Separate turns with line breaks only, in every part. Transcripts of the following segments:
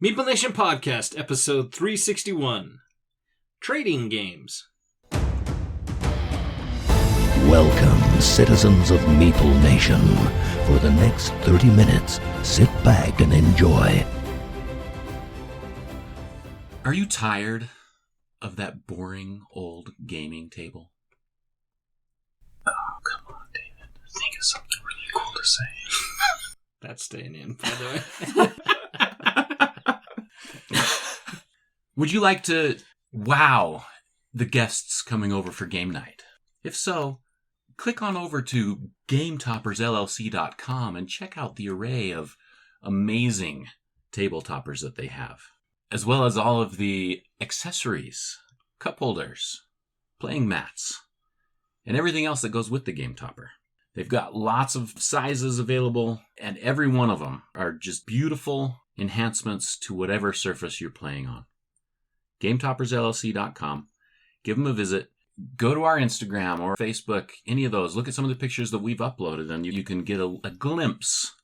Meeple Nation Podcast, episode 361. Trading Games.
Welcome, citizens of Meeple Nation. For the next 30 minutes, sit back and enjoy.
Are you tired of that boring old gaming table?
Oh, come on, David. Think of something really cool to say.
That's staying in, by the way.
Would you like to wow the guests coming over for game night? If so, click on over to GameToppersLLC.com and check out the array of amazing table toppers that they have, as well as all of the accessories, cup holders, playing mats, and everything else that goes with the game topper. They've got lots of sizes available, and every one of them are just beautiful enhancements to whatever surface you're playing on. GameToppersLLC.com. Give them a visit. Go to our Instagram or Facebook, any of those. Look at some of the pictures that we've uploaded, and you can get a glimpse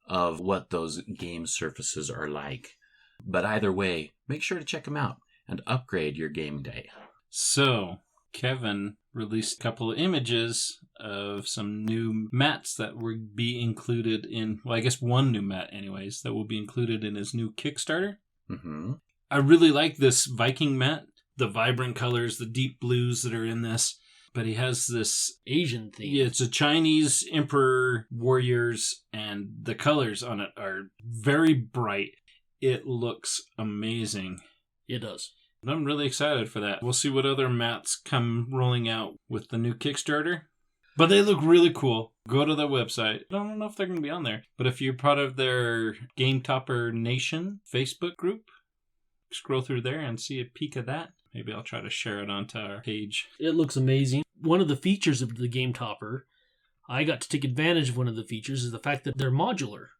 of what those game surfaces are like. But either way, make sure to check them out and upgrade your game day.
So, Kevin released a couple of images of some new mats that will be included in, well, I guess one new mat anyways, that will be included in his new Kickstarter.
Mm-hmm.
I really like this Viking mat, the vibrant colors, the deep blues that are in this. But he has this
Asian theme.
Yeah, it's a Chinese emperor warriors, and the colors on it are very bright. It looks amazing.
It does.
I'm really excited for that. We'll see what other mats come rolling out with the new Kickstarter. But they look really cool. Go to their website. I don't know if they're going to be on there, but if you're part of their Game Topper Nation Facebook group, scroll through there and see a peek of that. Maybe I'll try to share it onto our page.
It looks amazing. One of the features of the Game Topper, I got to take advantage of one of the features, is the fact that they're modular.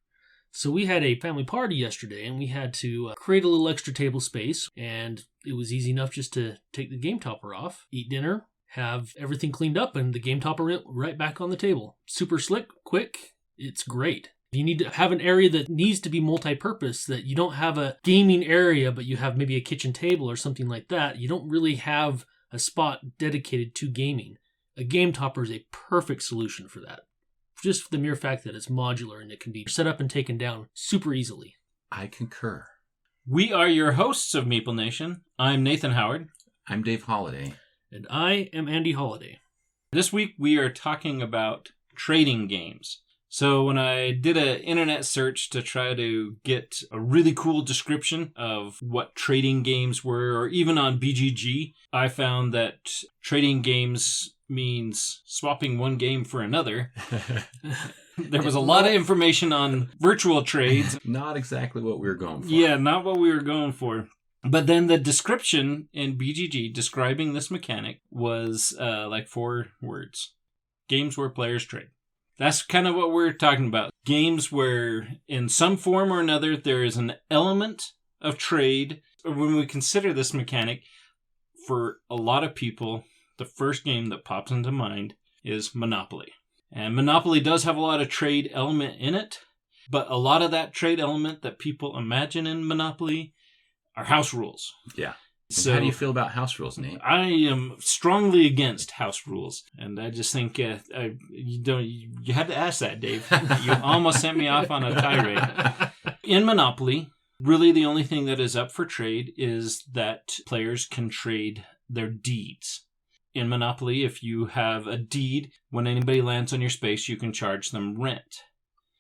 So we had a family party yesterday, and we had to create a little extra table space, and it was easy enough just to take the Game Topper off, eat dinner, have everything cleaned up, and the Game Topper right back on the table. Super slick, quick, it's great. If you need to have an area that needs to be multi-purpose, that you don't have a gaming area, but you have maybe a kitchen table or something like that, you don't really have a spot dedicated to gaming. A Game Topper is a perfect solution for that. Just for the mere fact that it's modular and it can be set up and taken down super easily.
I concur.
We are your hosts of Meeple Nation. I'm Nathan Howard.
I'm Dave Holliday.
And I am Andy Holliday.
This week we are talking about trading games. So when I did an internet search to try to get a really cool description of what trading games were, or even on BGG, I found that trading games means swapping one game for another. There was a lot of information on virtual trades.
Not exactly what we were going for.
Yeah, not what we were going for. But then the description in BGG describing this mechanic was like 4 words. Games where players trade. That's kind of what we're talking about. Games where, in some form or another, there is an element of trade. When we consider this mechanic, for a lot of people, the first game that pops into mind is Monopoly. And Monopoly does have a lot of trade element in it, but a lot of that trade element that people imagine in Monopoly are house rules.
Yeah.
So,
how do you feel about house rules, Nate?
I am strongly against house rules, and I just think you had to ask that, Dave. You almost sent me off on a tirade. In Monopoly, really the only thing that is up for trade is that players can trade their deeds. In Monopoly, if you have a deed, when anybody lands on your space, you can charge them rent.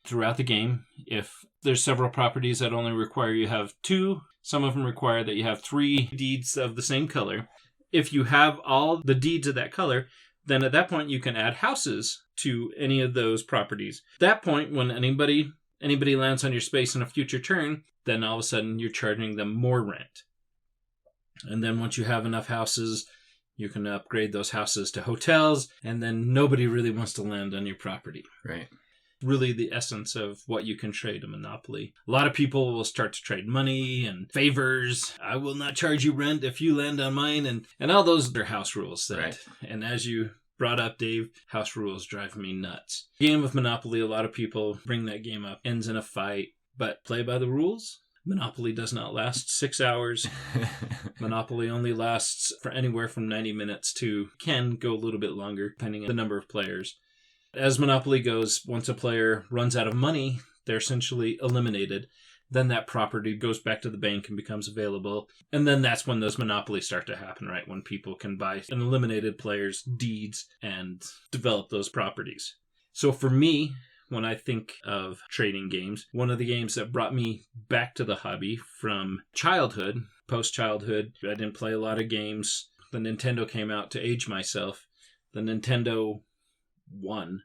Throughout the game, if there's several properties that only require you have 2, some of them require that you have 3 deeds of the same color. If you have all the deeds of that color, then at that point you can add houses to any of those properties. At that point, when anybody lands on your space in a future turn, then all of a sudden you're charging them more rent. And then once you have enough houses, you can upgrade those houses to hotels, and then nobody really wants to land on your property.
Right.
Really the essence of what you can trade in Monopoly. A lot of people will start to trade money and favors. I will not charge you rent if you land on mine. And all those are house rules.
Right.
And as you brought up, Dave, house rules drive me nuts. Game of Monopoly, a lot of people bring that game up, ends in a fight, but play by the rules. Monopoly does not last 6 hours. Monopoly only lasts for anywhere from 90 minutes to can go a little bit longer, depending on the number of players. As Monopoly goes, once a player runs out of money, they're essentially eliminated. Then that property goes back to the bank and becomes available. And then that's when those monopolies start to happen, right? When people can buy an eliminated player's deeds and develop those properties. So for me, when I think of trading games, one of the games that brought me back to the hobby from childhood, post-childhood, I didn't play a lot of games. The Nintendo came out to age myself. The Nintendo 1,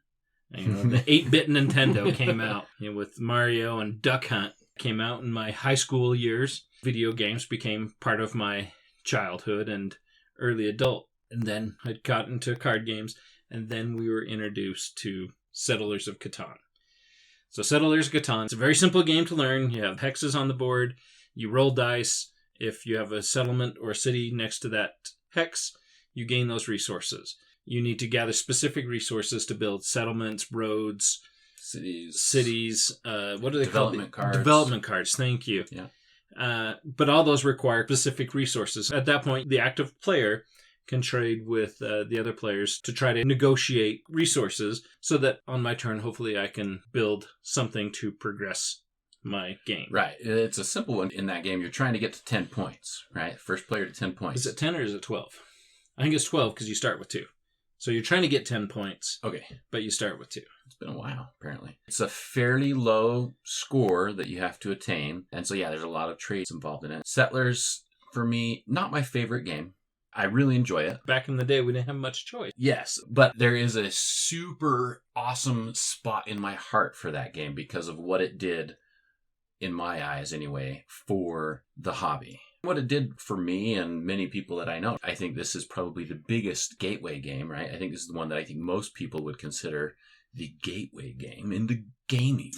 the 8-bit Nintendo came out with Mario and Duck Hunt. Came out in my high school years. Video games became part of my childhood and early adult. And then I got into card games, and then we were introduced to Settlers of Catan. So Settlers of Catan, it's a very simple game to learn. You have hexes on the board. You roll dice. If you have a settlement or a city next to that hex, you gain those resources. You need to gather specific resources to build settlements, roads, cities, what are they called?
Development cards.
Development cards, thank you.
Yeah.
But all those require specific resources. At that point, the active player can trade with the other players to try to negotiate resources so that on my turn, hopefully I can build something to progress my game.
Right. It's a simple one. In that game, you're trying to get to 10 points, right? First player to 10 points.
Is it 10 or is it 12? I think it's 12 because you start with 2. So you're trying to get 10 points.
Okay.
But you start with 2.
It's been a while, apparently. It's a fairly low score that you have to attain. And so, yeah, there's a lot of trades involved in it. Settlers, for me, not my favorite game. I really enjoy it.
Back in the day, we didn't have much choice.
Yes, but there is a super awesome spot in my heart for that game because of what it did, in my eyes anyway, for the hobby. What it did for me and many people that I know, I think this is probably the biggest gateway game, right? I think this is the one that I think most people would consider the gateway game into gaming.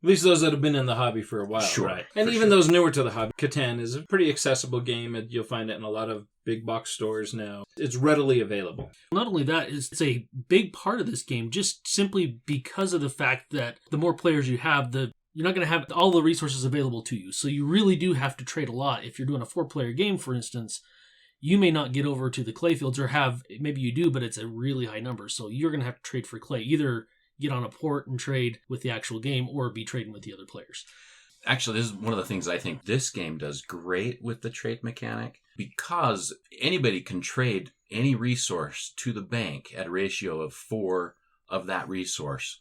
At least those that have been in the hobby for a while,
Sure,
right? And even those newer to the hobby, Catan is a pretty accessible game, and you'll find it in a lot of big box stores now. It's readily available.
Not only that, it's a big part of this game, just simply because of the fact that the more players you have, you're not going to have all the resources available to you. So you really do have to trade a lot. If you're doing a 4-player game, for instance, you may not get over to the clay fields or maybe you do, but it's a really high number. So you're going to have to trade for clay. Either get on a port and trade with the actual game or be trading with the other players.
Actually, this is one of the things I think this game does great with the trade mechanic because anybody can trade any resource to the bank at a ratio of 4 of that resource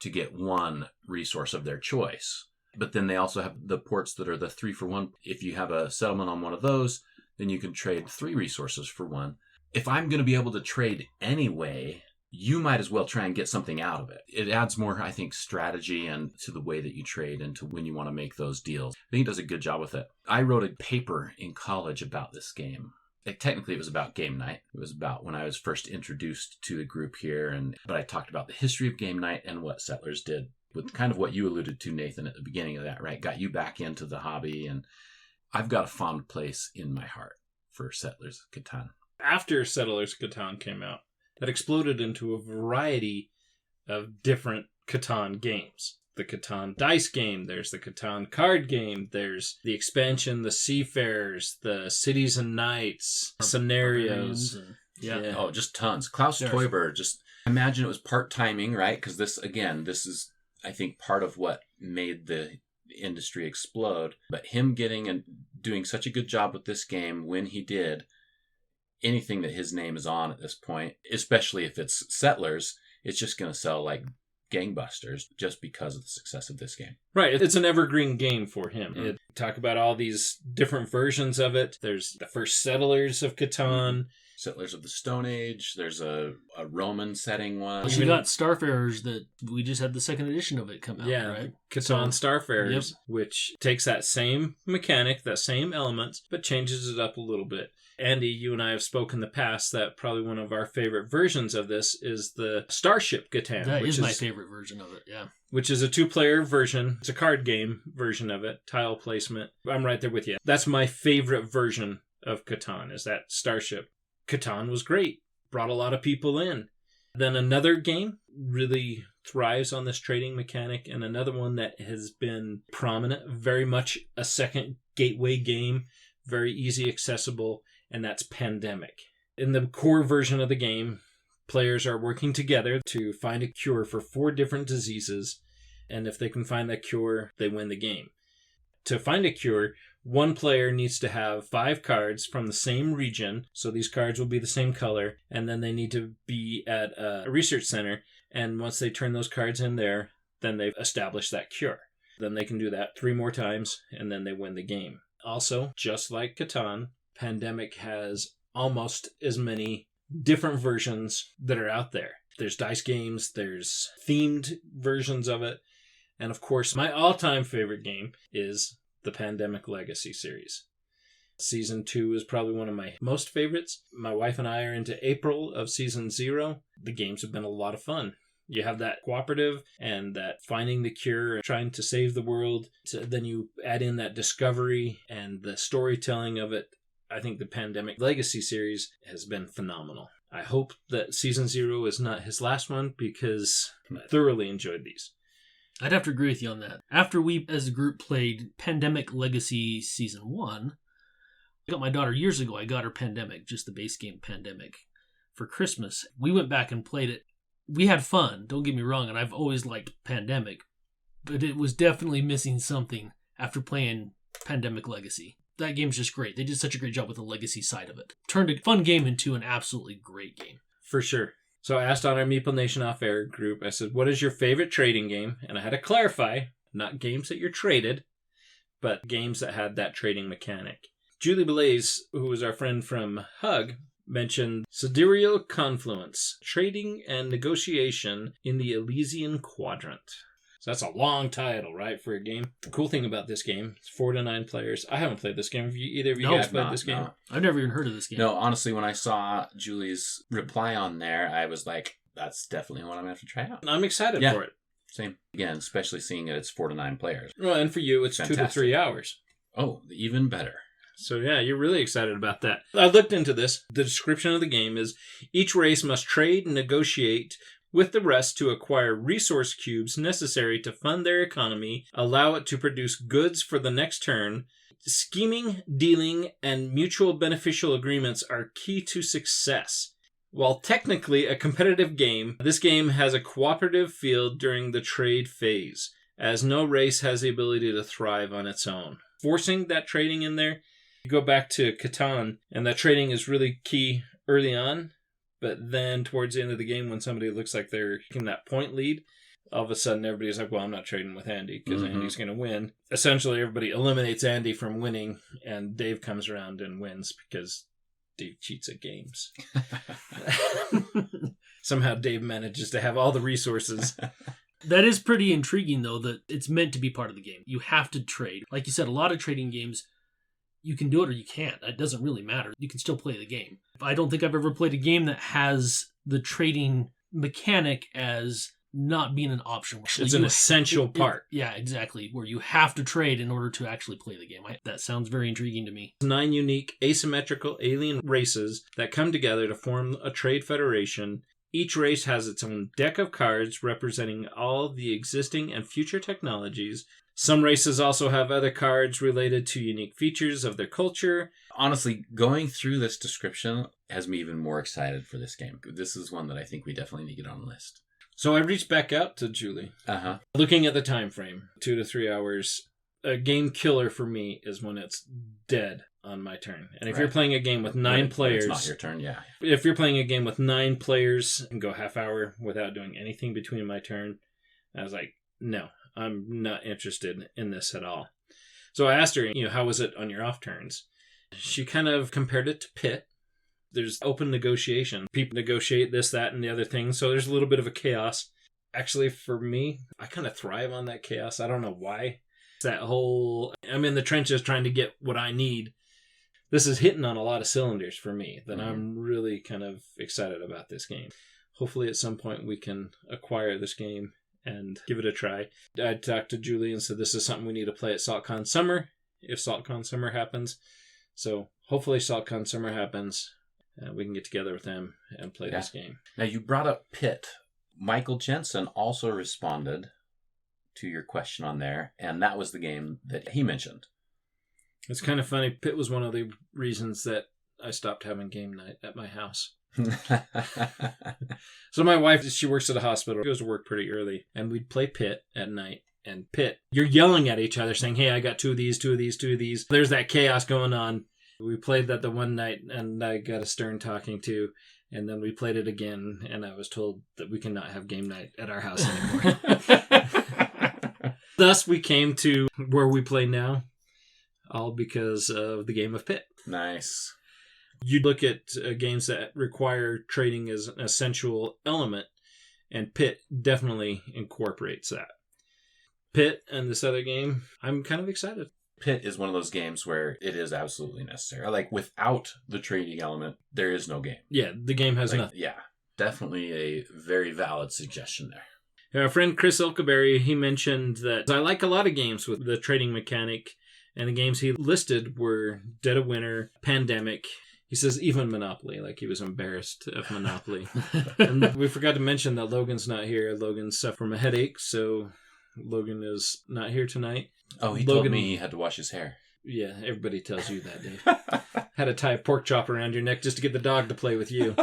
to get 1 resource of their choice. But then they also have the ports that are the 3-for-1. If you have a settlement on one of those, then you can trade 3 resources for 1. If I'm going to be able to trade anyway, you might as well try and get something out of it. It adds more, I think, strategy and to the way that you trade and to when you want to make those deals. I think it does a good job with it. I wrote a paper in college about this game. Technically, it was about game night. It was about when I was first introduced to the group here. But I talked about the history of game night and what Settlers did with kind of what you alluded to, Nathan, at the beginning of that, right? Got you back into the hobby. And I've got a fond place in my heart for Settlers of Catan.
After Settlers of Catan came out, that exploded into a variety of different Catan games. The Catan dice game, there's the Catan card game, there's the expansion, the Seafarers, the Cities and Nights, scenarios.
Yeah.
Oh, just tons. Klaus Teuber, just imagine it was part timing, right? Because this is, I think, part of what made the industry explode. But him getting and doing such a good job with this game when he did, anything that his name is on at this point, especially if it's Settlers, it's just going to sell like gangbusters just because of the success of this game.
Right. It's an evergreen game for him. Mm-hmm. Talk about all these different versions of it. There's the first Settlers of Catan.
Settlers of the Stone Age. There's a Roman setting one.
You got Starfarers that we just had the second edition of it come out, right?
Catan Starfarers, which takes that same mechanic, that same elements, but changes it up a little bit. Andy, you and I have spoken in the past that probably one of our favorite versions of this is the Starship Catan.
That is my favorite version of it, yeah.
Which is a 2-player version. It's a card game version of it, tile placement. I'm right there with you. That's my favorite version of Catan, is that Starship. Catan was great, brought a lot of people in. Then another game really thrives on this trading mechanic, and another one that has been prominent, very much a second gateway game, very easy accessible, and that's Pandemic. In the core version of the game, players are working together to find a cure for 4 different diseases, and if they can find that cure, they win the game. To find a cure, one player needs to have 5 cards from the same region, so these cards will be the same color, and then they need to be at a research center, and once they turn those cards in there, then they've established that cure. Then they can do that 3 more times, and then they win the game. Also, just like Catan, Pandemic has almost as many different versions that are out there. There's dice games, there's themed versions of it, and of course, my all-time favorite game is the Pandemic Legacy series. Season 2 is probably one of my most favorites. My wife and I are into April of Season 0. The games have been a lot of fun. You have that cooperative and that finding the cure and trying to save the world. So then you add in that discovery and the storytelling of it. I think the Pandemic Legacy series has been phenomenal. I hope that Season 0 is not his last one because I thoroughly enjoyed these.
I'd have to agree with you on that. After we, as a group, played Pandemic Legacy Season 1, I got my daughter years ago, I got her Pandemic, just the base game Pandemic, for Christmas. We went back and played it. We had fun, don't get me wrong, and I've always liked Pandemic, but it was definitely missing something after playing Pandemic Legacy. That game's just great. They did such a great job with the legacy side of it. Turned a fun game into an absolutely great game.
For sure. So I asked on our Meeple Nation Off-Air group, I said, what is your favorite trading game? And I had to clarify, not games that you're traded, but games that had that trading mechanic. Julie Blaze, who was our friend from Hug, mentioned Sidereal Confluence, trading and negotiation in the Elysian Quadrant. So that's a long title, right, for a game. The cool thing about this game, it's 4 to 9 players. I haven't played this game. Have either of you guys played this game?
No.
I've never even heard of this game.
No, honestly, when I saw Julie's reply on there, I was like, that's definitely one I'm going to have to try out.
I'm excited for it.
Same. Again, especially seeing that it's 4 to 9 players.
Well, and for you, it's
Fantastic.
2 to 3 hours.
Oh, even better.
So yeah, you're really excited about that. I looked into this. The description of the game is, each race must trade and negotiate with the rest to acquire resource cubes necessary to fund their economy, allow it to produce goods for the next turn. Scheming, dealing, and mutual beneficial agreements are key to success. While technically a competitive game, this game has a cooperative feel during the trade phase, as no race has the ability to thrive on its own. Forcing that trading in there, you go back to Catan, and that trading is really key early on, but then towards the end of the game, when somebody looks like they're taking that point lead, all of a sudden everybody's like, well, I'm not trading with Andy because Andy's going to win. Essentially, everybody eliminates Andy from winning, and Dave comes around and wins because Dave cheats at games. Somehow Dave manages to have all the resources.
That is pretty intriguing, though, that it's meant to be part of the game. You have to trade. Like you said, a lot of trading games, you can do it or you can't. It doesn't really matter. You can still play the game. I don't think I've ever played a game that has the trading mechanic as not being an option.
It's an essential part.
Yeah, exactly. Where you have to trade in order to actually play the game. That sounds very intriguing to me.
9 unique asymmetrical alien races that come together to form a trade federation. Each race has its own deck of cards representing all the existing and future technologies. Some races also have other cards related to unique features of their culture.
Honestly, going through this description has me even more excited for this game. This is one that I think we definitely need to get on the list.
So I reached back out to Julie. Looking at the time frame, 2 to 3 hours. A game killer for me is when it's dead on my turn. And if you're playing a game with 9 players...
It's not your turn, yeah.
If you're playing a game with 9 players and go half hour without doing anything between my turn, I was like, no, I'm not interested in this at all. So I asked her, how was it on your off turns? She kind of compared it to Pit. There's open negotiation. People negotiate this, that, and the other thing. So there's a little bit of a chaos. Actually, for me, I kind of thrive on that chaos. I don't know why. It's that whole, I'm in the trenches trying to get what I need. This is hitting on a lot of cylinders for me. That I'm really kind of excited about this game. Hopefully at some point we can acquire this game and give it a try. I talked to Julie and said this is something we need to play at SaltCon Summer, if SaltCon Summer happens. So hopefully SaltCon Summer happens. We can get together with them and play this game.
Now, you brought up Pit. Michael Jensen also responded to your question on there, and that was the game that he mentioned.
It's kind of funny. Pit was one of the reasons that I stopped having game night at my house. So my wife, she works at a hospital, goes to work pretty early, and we'd play Pit at night. And Pit, you're yelling at each other saying, hey, I got 2 of these, 2 of these, 2 of these. There's that chaos going on. We played that the one night, and I got a stern talking to, and then we played it again, and I was told that we cannot have game night at our house anymore. Thus, we came to where we play now, all because of the game of Pit.
Nice.
You look at games that require trading as an essential element, and Pit definitely incorporates that. Pit and this other game, I'm kind of excited.
Pit is one of those games where it is absolutely necessary. Like, without the trading element, there is no game.
Yeah, the game has nothing.
Yeah, definitely a very valid suggestion there.
Our friend Chris Ilkeberry, he mentioned that I like a lot of games with the trading mechanic, and the games he listed were Dead of Winter, Pandemic. He says even Monopoly, like he was embarrassed of Monopoly. And we forgot to mention that Logan's not here. Logan's suffering from a headache, so Logan is not here tonight.
Oh, he told me he had to wash his hair.
Yeah, everybody tells you that, Dave. Had to tie a pork chop around your neck just to get the dog to play with you.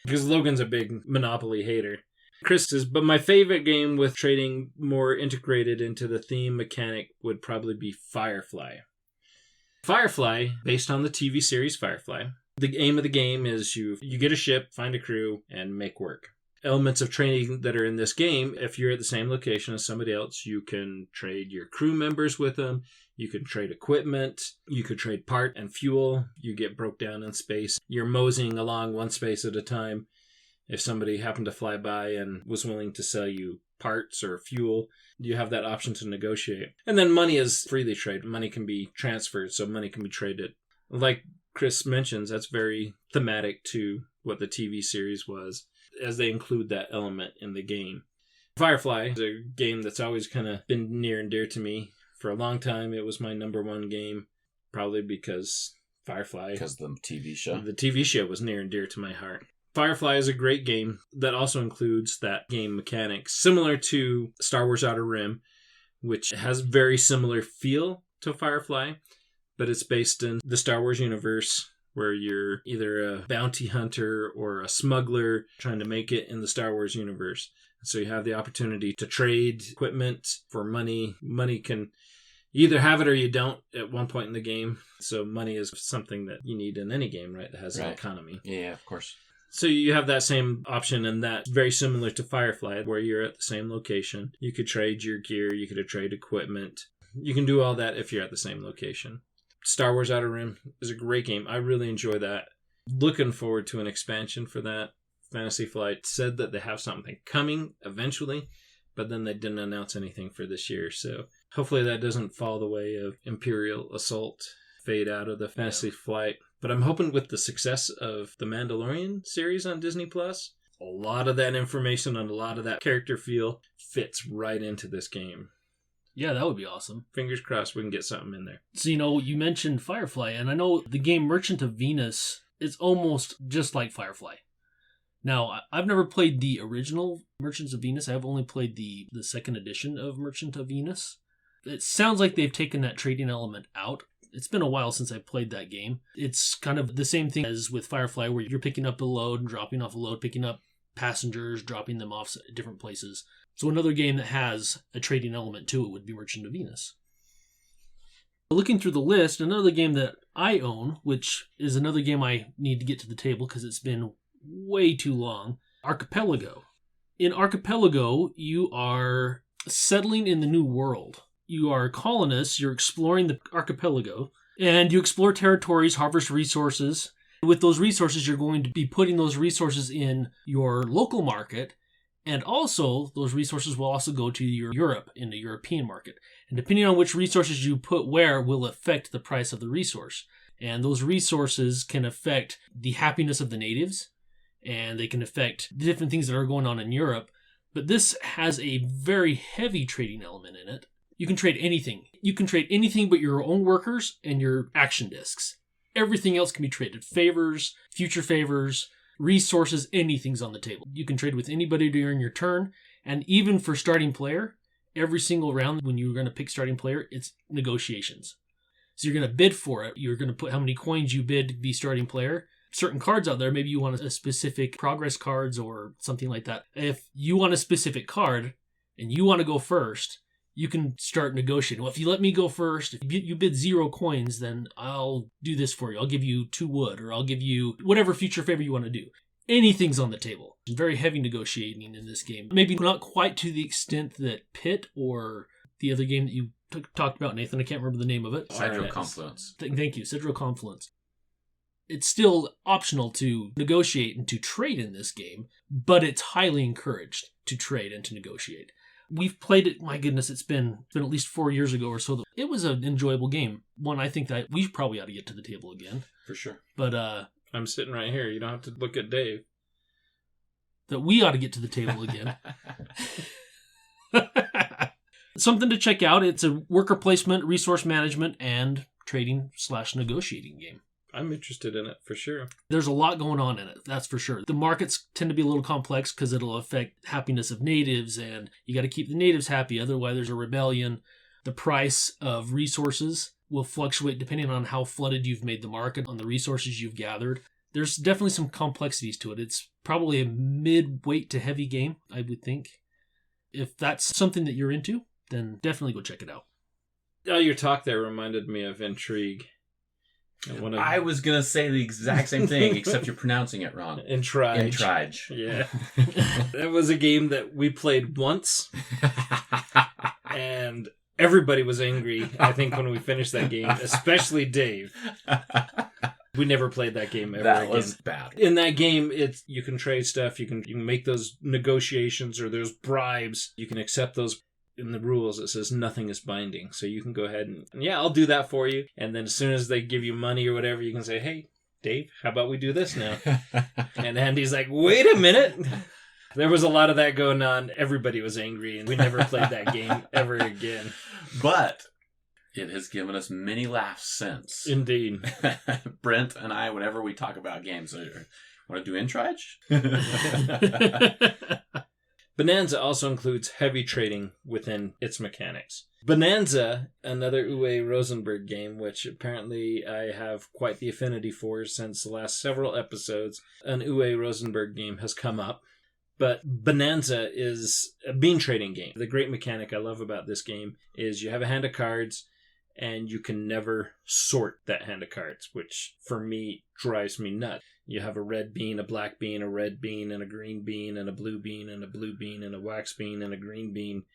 Because Logan's a big Monopoly hater. Chris says, but my favorite game with trading more integrated into the theme mechanic would probably be Firefly. Firefly, based on the TV series Firefly, the aim of the game is you get a ship, find a crew, and make work. Elements of trading that are in this game, if you're at the same location as somebody else, you can trade your crew members with them, you can trade equipment, you could trade part and fuel, you get broke down in space. You're moseying along one space at a time. If somebody happened to fly by and was willing to sell you parts or fuel, you have that option to negotiate. And then money is freely traded. Money can be transferred, so money can be traded. Like Chris mentions, that's very thematic to what the TV series was, as they include that element in the game. Firefly is a game that's always kind of been near and dear to me. For a long time, it was my number one game, probably because Firefly.
Because the TV show.
The TV show was near and dear to my heart. Firefly is a great game that also includes that game mechanic, similar to Star Wars Outer Rim, which has very similar feel to Firefly, but it's based in the Star Wars universe, where you're either a bounty hunter or a smuggler trying to make it in the Star Wars universe. So you have the opportunity to trade equipment for money. Money can you either have it or you don't at one point in the game. So money is something that you need in any game, right, that has an economy.
Yeah, of course.
So you have that same option, and that's very similar to Firefly, where you're at the same location. You could trade your gear, you could trade equipment. You can do all that if you're at the same location. Star Wars Outer Rim is a great game. I really enjoy that. Looking forward to an expansion for that. Fantasy Flight said that they have something coming eventually, but then they didn't announce anything for this year. So hopefully that doesn't fall the way of Imperial Assault, fade out of the Fantasy Flight. But I'm hoping with the success of the Mandalorian series on Disney+, a lot of that information and a lot of that character feel fits right into this game.
Yeah, that would be awesome.
Fingers crossed we can get something in there.
So, you mentioned Firefly, and I know the game Merchant of Venus is almost just like Firefly. Now, I've never played the original Merchants of Venus. I've only played the second edition of Merchant of Venus. It sounds like they've taken that trading element out. It's been a while since I played that game. It's kind of the same thing as with Firefly, where you're picking up a load and dropping off a load, picking up passengers, dropping them off at different places. So another game that has a trading element to it would be Merchant of Venus. Looking through the list, another game that I own, which is another game I need to get to the table because it's been way too long, Archipelago. In Archipelago, you are settling in the new world. You are colonists, you're exploring the archipelago, and you explore territories, harvest resources. With those resources, you're going to be putting those resources in your local market, and also those resources will also go to Europe, in the European market. And depending on which resources you put where will affect the price of the resource. And those resources can affect the happiness of the natives, and they can affect the different things that are going on in Europe. But this has a very heavy trading element in it. You can trade anything. You can trade anything but your own workers and your action discs. Everything else can be traded. Favors, future favors, resources, anything's on the table. You can trade with anybody during your turn, and even for starting player, every single round when you're going to pick starting player, it's negotiations. So you're going to bid for it. You're going to put how many coins you bid to be starting player. Certain cards out there, maybe you want a specific progress cards or something like that. If you want a specific card and you want to go first, you can start negotiating. Well, if you let me go first, if you bid 0 coins, then I'll do this for you. I'll give you 2 wood, or I'll give you whatever future favor you want to do. Anything's on the table. Very heavy negotiating in this game. Maybe not quite to the extent that Pit or the other game that you talked about, Nathan. I can't remember the name of it.
Sidro Confluence.
Thank you, Sidro Confluence. It's still optional to negotiate and to trade in this game, but it's highly encouraged to trade and to negotiate. We've played it, my goodness, it's been at least 4 years ago or so. It was an enjoyable game. One I think that we probably ought to get to the table again.
For sure.
But
I'm sitting right here. You don't have to look at Dave.
That we ought to get to the table again. Something to check out. It's a worker placement, resource management, and trading/negotiating game.
I'm interested in it for sure.
There's a lot going on in it, that's for sure. The markets tend to be a little complex because it'll affect happiness of natives, and you got to keep the natives happy, otherwise there's a rebellion. The price of resources will fluctuate depending on how flooded you've made the market on the resources you've gathered. There's definitely some complexities to it. It's probably a mid-weight to heavy game, I would think. If that's something that you're into, then definitely go check it out.
Oh, your talk there reminded me of Intrigue.
I was going to say the exact same thing, except you're pronouncing it wrong.
Intrigue. Yeah. That was a game that we played once, and everybody was angry, I think, when we finished that game, especially Dave. We never played that game ever again. That was
bad.
In that game, you can trade stuff, you can make those negotiations or those bribes, you can accept those. In the rules, it says nothing is binding. So you can go ahead and, yeah, I'll do that for you. And then as soon as they give you money or whatever, you can say, hey, Dave, how about we do this now? And Andy's like, wait a minute. There was a lot of that going on. Everybody was angry, and we never played that game ever again.
But it has given us many laughs since.
Indeed.
Brent and I, whenever we talk about games, want to do Intrigue?
Bonanza also includes heavy trading within its mechanics. Bonanza, another Uwe Rosenberg game, which apparently I have quite the affinity for since the last several episodes. An Uwe Rosenberg game has come up. But Bonanza is a bean trading game. The great mechanic I love about this game is you have a hand of cards, and you can never sort that hand of cards, which for me drives me nuts. You have a red bean, a black bean, a red bean, and a green bean, and a blue bean, and a blue bean, and a wax bean, and a green bean.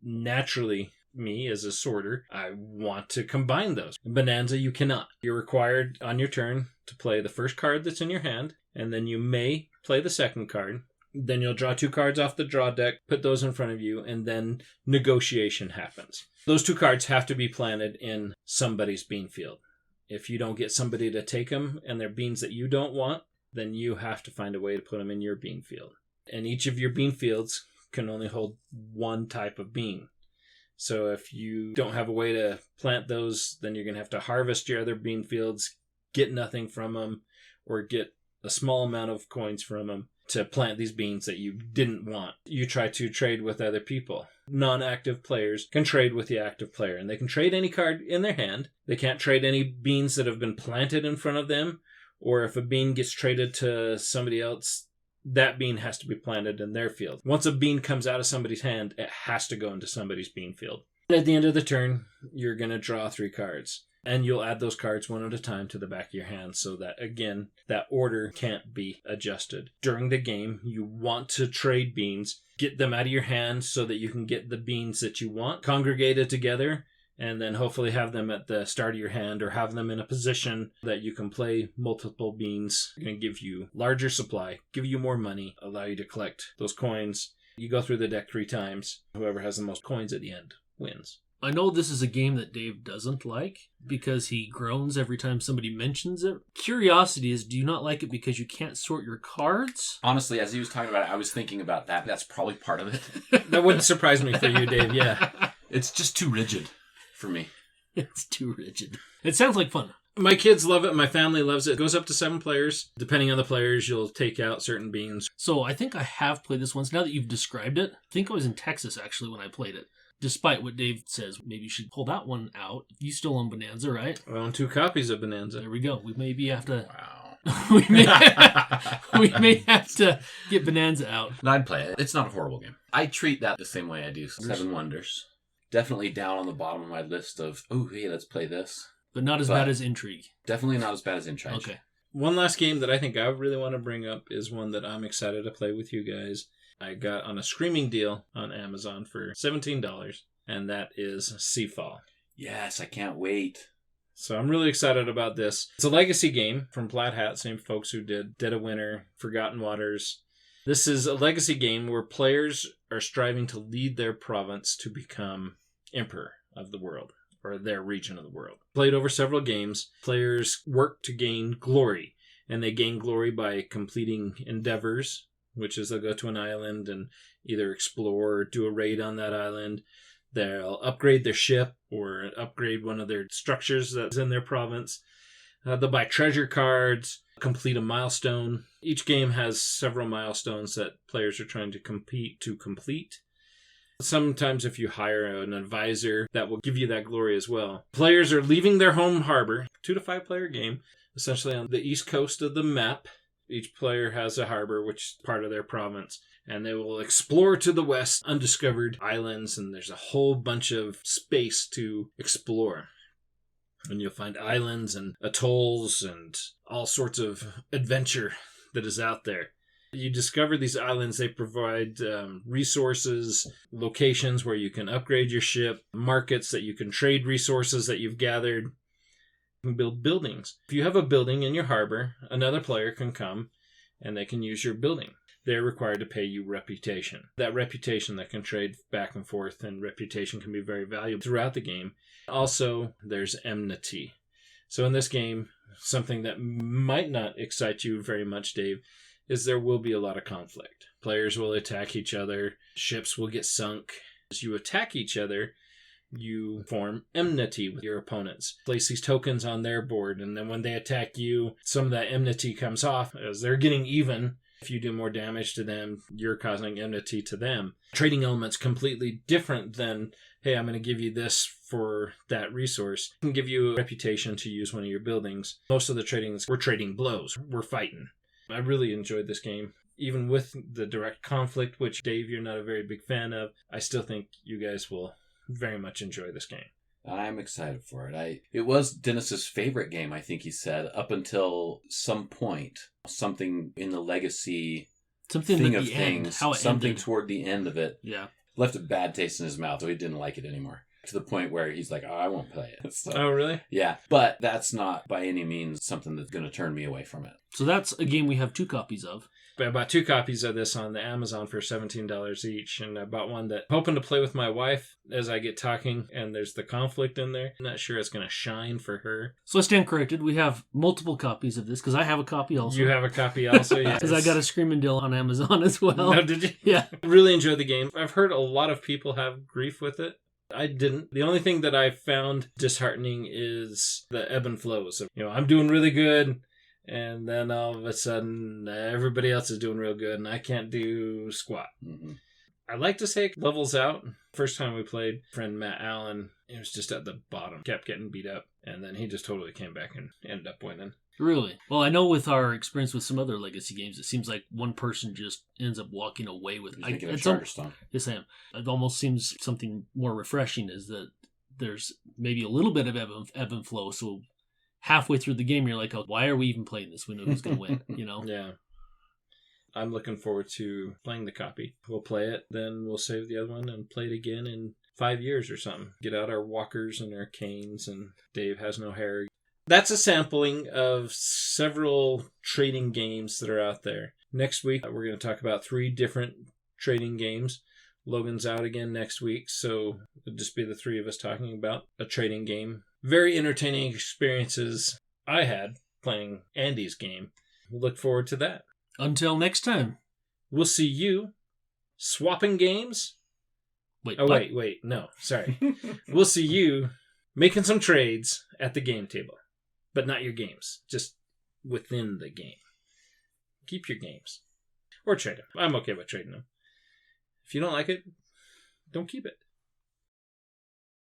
Naturally, me as a sorter, I want to combine those. In Bonanza, you cannot. You're required on your turn to play the first card that's in your hand, and then you may play the second card. Then you'll draw 2 cards off the draw deck, put those in front of you, and then negotiation happens. Those 2 cards have to be planted in somebody's bean field. If you don't get somebody to take them and they're beans that you don't want, then you have to find a way to put them in your bean field. And each of your bean fields can only hold one type of bean. So if you don't have a way to plant those, then you're going to have to harvest your other bean fields, get nothing from them, or get a small amount of coins from them to plant these beans that you didn't want. You try to trade with other people. Non-active players can trade with the active player, and they can trade any card in their hand. They can't trade any beans that have been planted in front of them, or if a bean gets traded to somebody else, that bean has to be planted in their field. Once a bean comes out of somebody's hand, it has to go into somebody's bean field. At the end of the turn, you're going to draw 3 cards. And you'll add those cards one at a time to the back of your hand so that, again, that order can't be adjusted. During the game, you want to trade beans, get them out of your hand so that you can get the beans that you want congregated together, and then hopefully have them at the start of your hand or have them in a position that you can play multiple beans. It's going to give you larger supply, give you more money, allow you to collect those coins. You go through the deck 3 times. Whoever has the most coins at the end wins.
I know this is a game that Dave doesn't like because he groans every time somebody mentions it. Curiosity is, do you not like it because you can't sort your cards?
Honestly, as he was talking about it, I was thinking about that. That's probably part of it.
That wouldn't surprise me for you, Dave, yeah.
It's just too rigid for me.
It's too rigid. It sounds like fun.
My kids love it. My family loves it. It goes up to 7 players. Depending on the players, you'll take out certain beans.
So I think I have played this once. Now that you've described it, I think I was in Texas, actually, when I played it. Despite what Dave says, maybe you should pull that one out. You still own Bonanza, right?
I own 2 copies of Bonanza.
There we go. We maybe have to...
Wow.
we may have to get Bonanza out.
No, I'd play it. It's not a horrible game. I treat that the same way I do Seven Wonders. Definitely down on the bottom of my list of, oh, hey, let's play this.
But not as bad as Intrigue.
Definitely not as bad as Intrigue.
Okay.
One last game that I think I really want to bring up is one that I'm excited to play with you guys. I got on a screaming deal on Amazon for $17, and that is Seafall.
Yes, I can't wait.
So I'm really excited about this. It's a legacy game from Plaid Hat, same folks who did Dead of Winter, Forgotten Waters. This is a legacy game where players are striving to lead their province to become emperor of the world, or their region of the world. Played over several games, players work to gain glory, and they gain glory by completing endeavors, which is they'll go to an island and either explore or do a raid on that island. They'll upgrade their ship or upgrade one of their structures that's in their province. They'll buy treasure cards, complete a milestone. Each game has several milestones that players are trying to compete to complete. Sometimes if you hire an advisor, that will give you that glory as well. Players are leaving their home harbor, 2 to 5 player game, essentially on the east coast of the map. Each player has a harbor, which is part of their province, and they will explore to the west undiscovered islands, and there's a whole bunch of space to explore. And you'll find islands and atolls and all sorts of adventure that is out there. You discover these islands, they provide resources, locations where you can upgrade your ship, markets that you can trade resources that you've gathered. You can build buildings. If you have a building in your harbor, another player can come and they can use your building. They're required to pay you reputation. That reputation that can trade back and forth, and reputation can be very valuable throughout the game. Also, there's enmity. So in this game, something that might not excite you very much, Dave, is there will be a lot of conflict. Players will attack each other. Ships will get sunk. As you attack each other, you form enmity with your opponents. Place these tokens on their board, and then when they attack you, some of that enmity comes off as they're getting even. If you do more damage to them, you're causing enmity to them. Trading elements completely different than, hey, I'm going to give you this for that resource. I can give you a reputation to use one of your buildings. Most of the trading, we're trading blows. We're fighting. I really enjoyed this game. Even with the direct conflict, which, Dave, you're not a very big fan of, I still think you guys will very much enjoy this game.
I'm excited for it. It was Dennis's favorite game, I think he said, up until some point. Something in the legacy thing of things.
How it
something
ended.
Toward the end of it.
Yeah.
Left a bad taste in his mouth, so he didn't like it anymore. To the point where he's like, oh, I won't play it. So,
Oh, really?
yeah. But that's not by any means something that's going to turn me away from it.
So that's a game we have 2 copies of.
I bought 2 copies of this on the Amazon for $17 each, and I bought one that I'm hoping to play with my wife as I get talking, and there's the conflict in there. I'm not sure it's going to shine for her.
So I stand corrected. We have multiple copies of this, because I have a copy also.
You have a copy also? Yes.
Because I got a Screaming Deal on Amazon as well.
No, did you?
Yeah.
Really enjoyed the game. I've heard a lot of people have grief with it. I didn't. The only thing that I found disheartening is the ebb and flows. I'm doing really good, and then all of a sudden everybody else is doing real good, and I can't do squat.
Mm-hmm.
I like to say it levels out. First time we played, friend Matt Allen, he was just at the bottom, kept getting beat up, and then he just totally came back and ended up winning.
Really? Well, I know with our experience with some other legacy games, it seems like one person just ends up walking away with it.
You're thinking of Charterstone.
Yes, I am. It almost seems something more refreshing is that there's maybe a little bit of ebb and flow. So halfway through the game, you're like, oh, why are we even playing this? We know who's going to win,
Yeah. I'm looking forward to playing the copy. We'll play it, then we'll save the other one and play it again in 5 years or something. Get out our walkers and our canes, and Dave has no hair. That's a sampling of several trading games that are out there. Next week, we're going to talk about 3 different trading games. Logan's out again next week, so it'll just be the 3 of us talking about a trading game. Very entertaining experiences I had playing Andy's game. We'll look forward to that.
Until next time.
We'll see you swapping games.
Wait.
Oh, wait. No, sorry. We'll see you making some trades at the game table, but not your games, just within the game. Keep your games. Or trade them. I'm okay with trading them. If you don't like it, don't keep it.